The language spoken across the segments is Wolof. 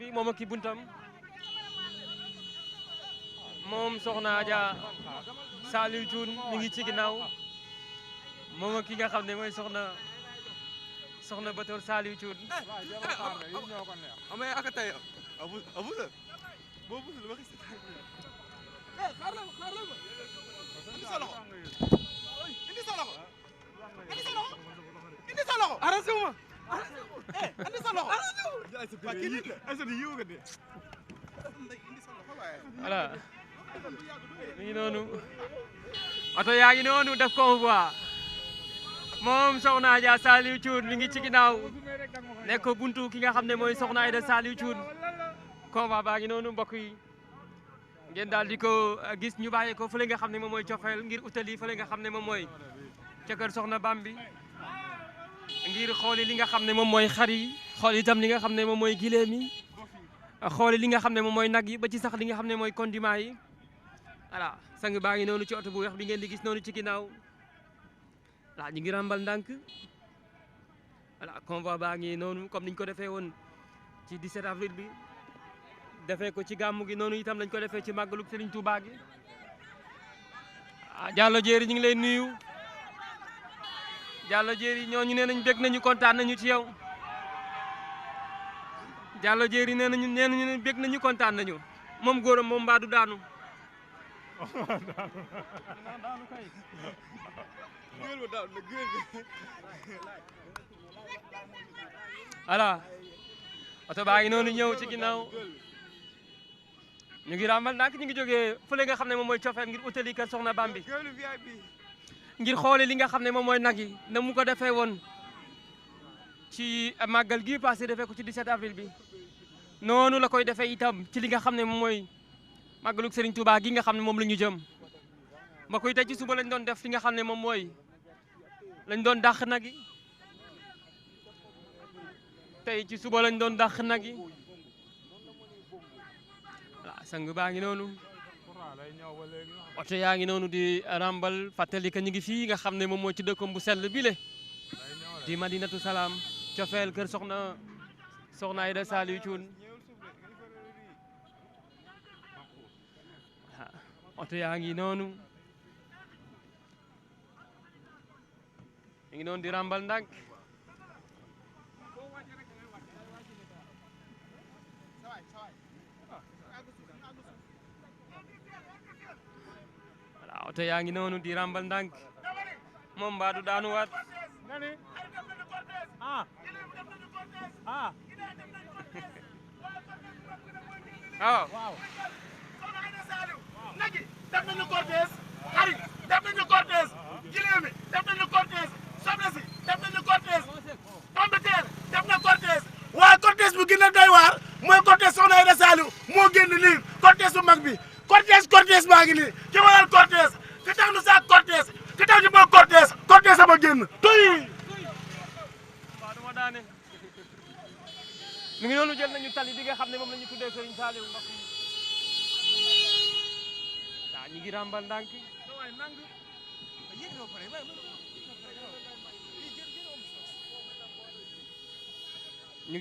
ngi moom ak ki buntam moom soxna Adja Saliou Thioune mi ngi ci ginnaaw moom ak ki nga xam ne mooy soxna Batoor Saliou Thioune. amay aka tay abu la boo busul waxi si xaar la indi sa loxo indi sa loxo indi sa loxo indi sa loxo arrêté wu ma indi sa loxo voilà mi ngi noonu oto yaa ngi noonu def convoi moom soxna Adja Saliou Thioune mi ngi ci ginnaaw nekk buntu ki nga xam ne mooy soxna Aïda Saliou Thioune convoi baa ngi noonu mbokk yi ngeen daal di ko gis ñu bàyyi ko fële nga xam ne moom mooy cofeel ngir utali fële nga xam ne moom mooy ca kër soxna Bambi ngir xooli li nga xam ne moom mooy xar yi xool itam li nga xam ne moom mooy gileem yi xooli li nga xam ne moom mooy nag yi ba ci sax li nga xam ne mooy condiment yi voilà sang baa ngi noonu ci oto bu weex bi ngeen di gis noonu ci ginnaaw voilà ñu ngi ràmbal ndànk voilà convoi baa ngi noonu comme niñ ko defee woon ci 17 avril bi defee ko ci gàmmu gi noonu itam lañ ko defee ci màggalu Serigne Touba gi ah Diallo Jéeri ñu ngi lay nuyu Diallo Jéeri ñooñu nee nañ bég nañu kontaan nañu ci yow Diallo Jéeri nee nañu bég nañu kontaan nañu moom góoram moom mbaa du daanu. voilà oto baa ngi noonu ñëw ci ginnaaw ñu ngi ràmbal ndànk ñu ngi jógee fële nga xam ne moom mooy cofeel ngir utali kër soxna Bambi ngir xoole li nga xam ne moom mooy nag yi na mu ko defee woon ci màggal gi passé defee ko ci 17 avril bi noonu la koy defee itam ci li nga xam ne moom mooy màggalug Serigne Touba gi nga xam ne moom la ñu jëm ma koy tey ci suba lañ doon def li nga xam ne moom mooy lañ doon dàq nag yi tey ci suba lañ doon dàq nag yi voilà sang baa ngi noonu oto yaa ngi noonu di ràmbal fàttali que ñu ngi fii nga xam ne moom moo ci dëkkom bu sell bile di Madinatu Salaam cofeel kër soxna Aïda Saliou Thioune oto yaa ngi noonu mi ngi noonu di ràmbal ndànk voilà oto yaa ngi noonu di ràmbal ndànk moom mbaa du daanu waat waaw nagi def nañu cortège xarit def nañu cortège gileem mi def nañu cortège soble si def nañu cortège pomme de terre def na cortège waaye cortège bu gën a doy waar mooy cortège soxna Aïda Saliou moo génn lii cortège bu mag bi cortège baa ngi nii ki waral cortège ki tax nu saak cortège ki tax ñu bëgg cortège sama génn tuy mi ngi noonu jël nañu tali bi nga xam ne moom la ñu tuddee Serigne Saliou mbokk yi waaw ñu ngi ràmbal ndànk ñu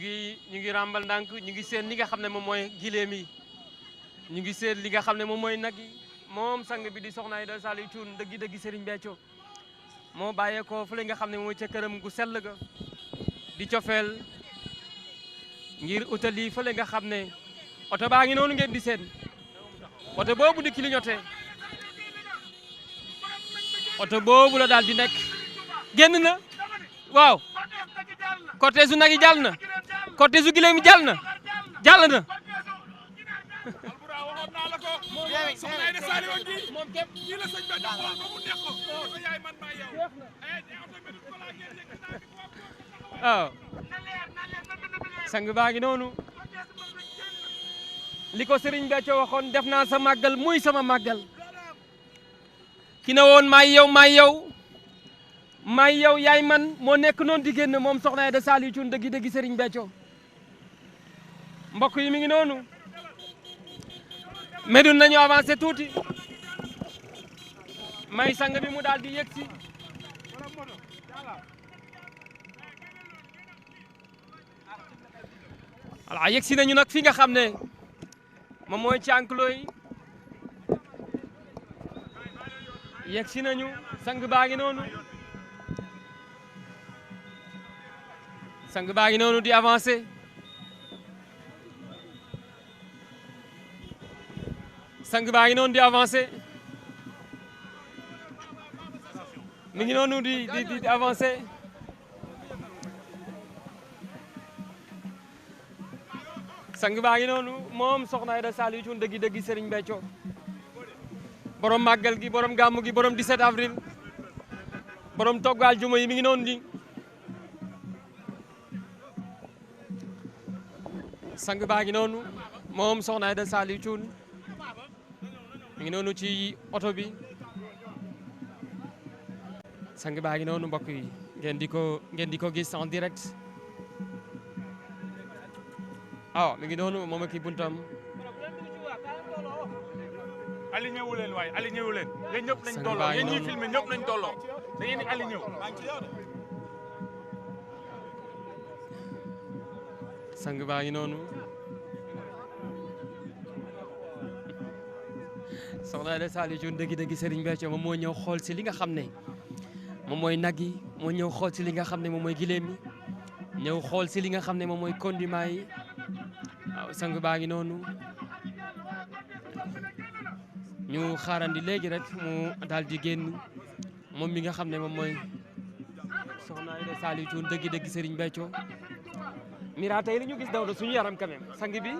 ngi ràmbal ndànk ñu ngi seen li nga xam ne moom mooy gileem yi ñu ngi seen li nga xam ne moom mooy nag yi moom sang bi di soxna Aïda Saliou Thioune dëggi Serigne Béthio moo bàyyeekoo fële nga xam ne moom mooy ca këram gu sell ga di cofeel ngir utali fële nga xam ne oto baa ngi noonu ngeen di seen oto boobu di clignoté oto boobu la daal di nekk génn na waaw cortège su nag yi jàll na cortège su gileem yi jàll na soxna Aïda Saliou ngi moom képp ñi la sëñ ba joxoon ba mu neex ko sa yaay man maa yow waaw sang baa ngi noonu li ko Serigne Béthio waxoon def naa sa màggal muy sama màggal ki na woon maay yow yaay man moo nekk noonu di génn moom soxna Aïda Saliou Thioune dëggi Serigne Béthio mbokk yi mi ngi noonu Médoune nañu avancé tuuti may sang bi mu daal di yegg si voilà yegg si nañu nag fi nga xam ne moom mooy ci enclos yi yegg si nañu sang baa ngi noonu sang baa ngi noonu di avancer sang baa ngi noonu di avancer mi ngi noonu di avancer sang baa ngi noonu moom soxna Aïda Saliou Thioune dëggi Serigne Béthio borom màggal gi borom gàmmu gi borom 17 avril borom toggal juma yi mi ngi noonu di sang baa ngi noonu moom soxna Aïda Saliou Thioune mi ngi noonu ci oto bi sang baa ngi noonu mbokk yi ngeen di ko gis en direct mi ngi noonu moom ak i buntam aligné wu leen waaye aligné wu leen yéen ñëpp nañ tolloo yéen ñuy filmé ñëpp nañ tolloo da ngeen di aligné wu sang baa ngi noonu soxna Aïda Saliou Thioune dëggi Serigne Béthio moom moo ñëw xool si li nga xam ne moom mooy nag yi moo ñëw xool si li nga xam ne moom mooy gileem yi ñëw xool si li nga xam ne moom mooy condiment yi waaw sang baa ngi noonu ñu xaarandi léegi rek mu daal di génn moom mi nga xam ne moom mooy soxna Aïda Saliou Thioune dëggi Serigne Béthio Mira tey li ñu gis daw da suñu yaram quand même sang bi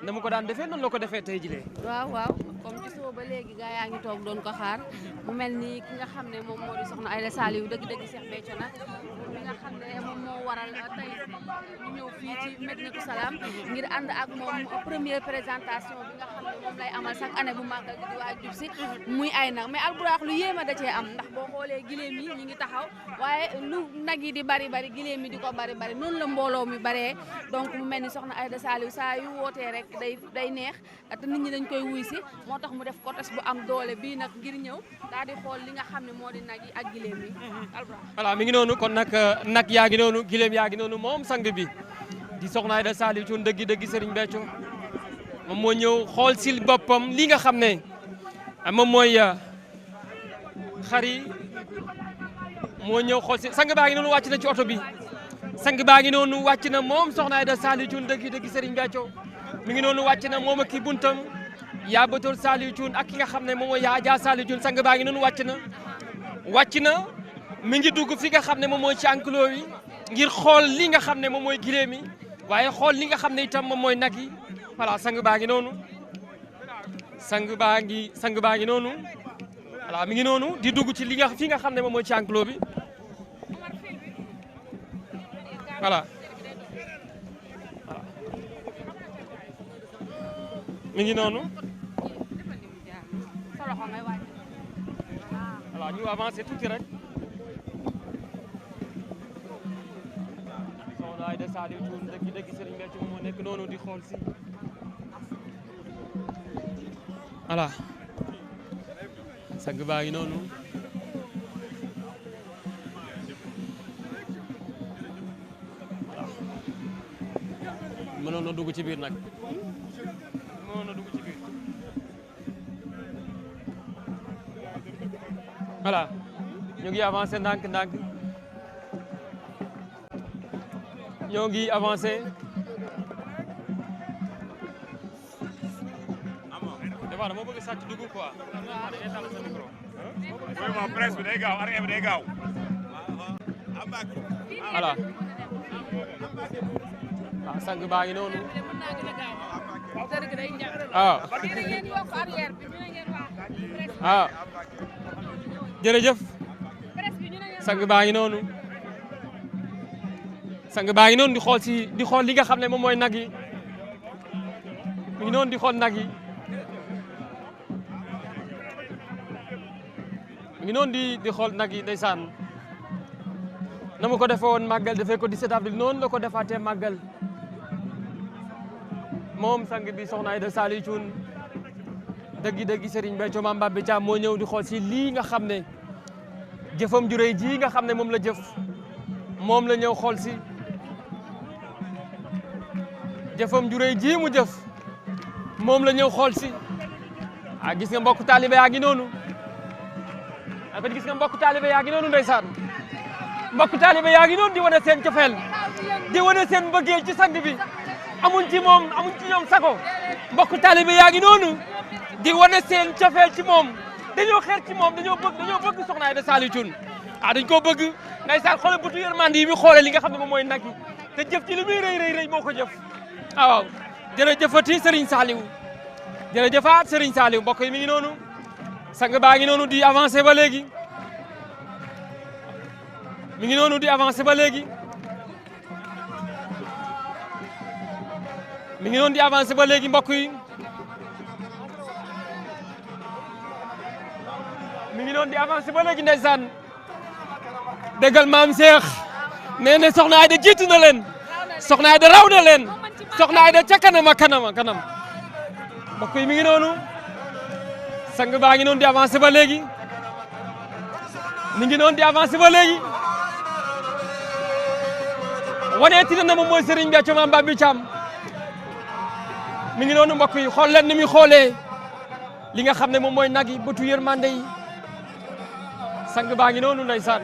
na mu ko daan defee noonu la ko defee tey jilee waaw comme ci suba ba léegi gaa yaa ngi toog doon ko xaar mu mel ni ki nga xam ne moom moo di soxna Aïda Saliou dëgg Cheikh Béthio nag moom mi nga xam ne moom moo waral tey ñu ñëw fii ci Médinatoul Salam ngir ànd ak moom première présentation bi nga xam ne moom lay amal chaque année bu màggal gi di waaj jub si muy ay nag mais Albourakh lu yéema da cee am ndax boo xoolee giléem yi ñu ngi taxaw waaye lu nag yi di bari giléem yi di ko bari noonu la mbooloo mi baree donc mu mel ni soxna Aïda Saliou saa yu wootee rek day neex te nit ñi dañ koy wuy si moo tax mu def cortège bu am doole bii nag ngir ñëw daal di xool li nga xam ne moo di nag yi ak giléem yi voilà mi ngi noonu kon nag yaa ngi noonu giléem yaa ngi noonu moom sang bi di soxna Aïda Saliou Thioune dëggi Serigne Béthio moom moo ñëw xool si boppam li nga xam ne moom mooy xar yi moo ñëw xool si sang baa ngi noonu wàcc na ci oto bi sang baa ngi noonu wàcc na moom soxna Aïda Saliou Thioune dëggi Serigne Béthio mi ngi noonu wàcc na moom ak ki buntam yaa Batoor Saliou Thioune ak ki nga xam ne moom mooy yaa Adja Saliou Thioune sang baa ngi noonu wàcc na mi ngi dugg fi nga xam ne moom mooy ci enclos yi ngir xool li nga xam ne moom mooy giléem yi waaye xool li nga xam ne itam moom mooy nag yi voilà sang baa ngi noonu sang baa ngi noonu voilà mi ngi noonu di dugg ci fi nga xam ne moom mooy ci enclos bi voilà mi ngi noonu voilà ñu avancé tuuti rek soxna Aïda Saliou Thioune dëggi Serigne Béthio moo nekk noonu di xool si voilà sang baa ngi noonu mënoon na dugg ci biir nag mënoon na dugg ci biir voilà ñu ngi avancé ndànk ñoo ngi avancé dafa dama bëgg sàcc dugg quoi oui moom presse bi day gaaw arrêt bi day gaaw voilà sang baa ngi noonu jërëjëf sang baa ngi noonu di xool li nga xam ne moom mooy nag yi mi ngi noonu di xool nag yi mi ngi noonu di xool nag yi ndeysaan na mu ko defee woon màggal defee ko 17 avril noonu la ko defaatee màggal moom sang bi soxna Aïda Saliou Thioune dëggi Serigne Béthio Mame Babé Thiam moo ñëw di xool si lii nga xam ne jëfam ju rëy ji nga xam ne moom la jëf moom la ñëw xool si jëfam ju rëy ji mu jëf moom la ñëw xool si gis nga mbokk taalibe yaa ngi noonu gis nga mbokk taalibe yaa ngi noonu ndeysaan mbokk taalibe yaa ngi noonu di wane seen cofeel di wane seen mbëggeel ci sang bi amuñ ci ñoom sago mbokk taalibe yaa ngi noonu di wane seen cofeel ci moom dañoo xeer ci moom dañoo bëgg Soxna Aïda Saliou Thioune dañ koo bëgg ndeysaan xoolal bëtu yërmande yi mi xoolee li nga xam ne moom mooy nag yi te jëf ci li muy rëy moo ko jëf waaw jërëjëfati Serigne Saliou jërëjëfaat Serigne Saliou mbokk yi mi ngi noonu sang baa ngi noonu di avancé ba léegi mi ngi noonu di avancé ba léegi mi ngi noonu di avancé ba léegi mbokk yi mi ngi noonu di avancé ba léegi ndeysaan déggal maam Cheikh nee na Soxna Aïda jiitu na leen Soxna Aïda raw na leen Soxna Aïda ca kanam mbokk yi mi ngi noonu sang baa ngi noonu di avancé ba léegi mi ngi noonu di avancé ba léegi waneeti na moom mooy Serigne Béthio Mame Bambi Thiam mi ngi noonu mbokk yi xool leen ni muy xoolee li nga xam ne moom mooy nag yi bëtu yërmande yi sang baa ngi noonu ndeysaan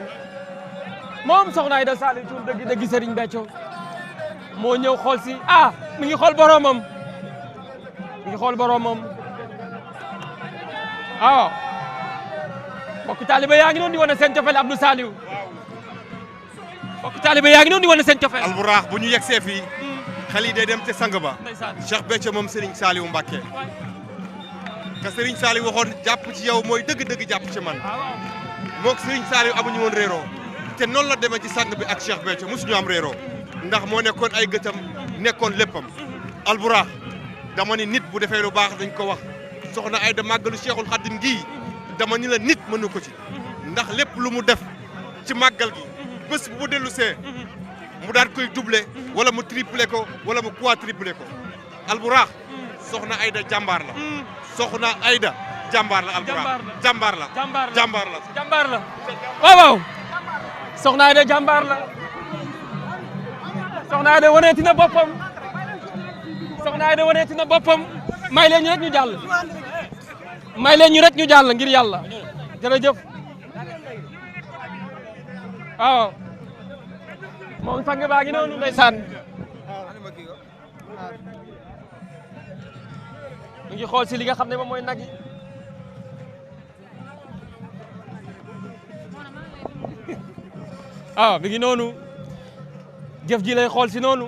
moom Soxna Aïda Saliou Thioune dëgg Serigne Béthio moo ñëw xool si mi ngi xool boromam mi ngi xool boromam waaw mbokk taalibe yaa ngi noonu di wane seen cofeel Abdou Saliou mbokk taalibe yaa ngi noonu di wane seen cofeel Albourakh bu ñu yegsee fii xel yi day dem te sang ba Cheikh Béthio moom Serigne Saliou Mbacké ka Serigne Saliou waxoon jàpp ci yow mooy dëgg-dëgg jàpp ci man mook Serigne Saliou amuñu woon réeroo te noonu la demee ci sang bi ak Cheikh Béthio mosuñu am réeroo ndax moo nekkoon ay gëtam nekkoon léppam Albourakh dama ni nit bu defee lu baax dañ ko wax Soxna Aïda màggalu Cheikhul Khadim gii dama ni la nit mënu ko ci ndax lépp lu mu def ci màggal gi bés bu dellu see mu daan koy doubler wala mu tripler ko wala mu quadrupler ko Albourakh Soxna Aïda jàmbaar la Soxna Aïda jàmbaar la Albourakh jàmbaar la waaw Soxna Aïda jàmbaar la Soxna Aïda waneeti na boppam Soxna Aïda waneeti na boppam may leen ñu rek ñu jàll ngir yàlla jërëjëf waaw moom sang baa ngi noonu ndeysaan mu ngi xool si li nga xam ne moom mooy nag yi mi ngi noonu jëf ji lay xool si noonu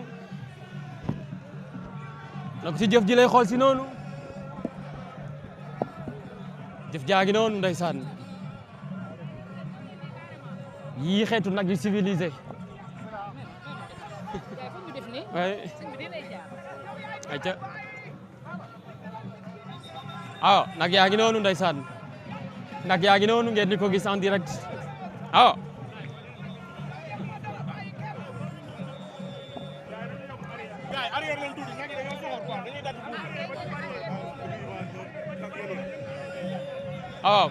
donc si jëf ji lay xool si noonu jëf jaa ngi noonu ndeysaan yii xeetu nag yu civilisé ayca nag yaa ngi noonu ndeysaan nag yaa ngi noonu ngeen di ko gis en direct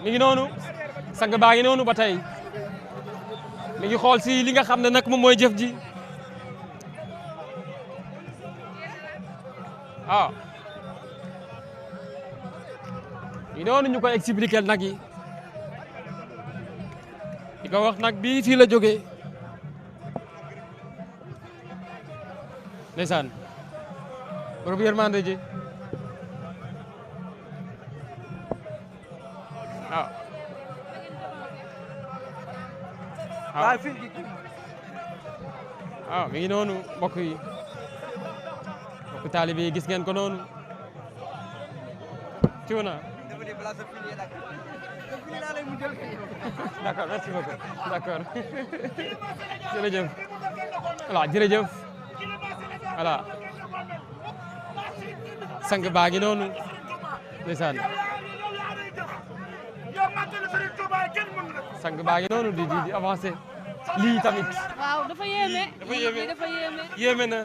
mi ngi noonu sang baa ngi noonu ba tey mi ngi xool si li nga xam ne nag moom mooy jëf ji mi noonu ñu koy expliquer nag yi di ko wax nag bii fii la jógee ndeysaan borom yërmande ji mi ngi noonu mbokk yi mbokk taalibe yi gis ngeen ko noonu Thiouna d'accord merci beaucoup d'accord jërëjëf voilà jërëjëf voilà sang baa ngi noonu ndeysaan sang baa ngi noonu di avancé lii tamit waaw dafa yéeme yéeme na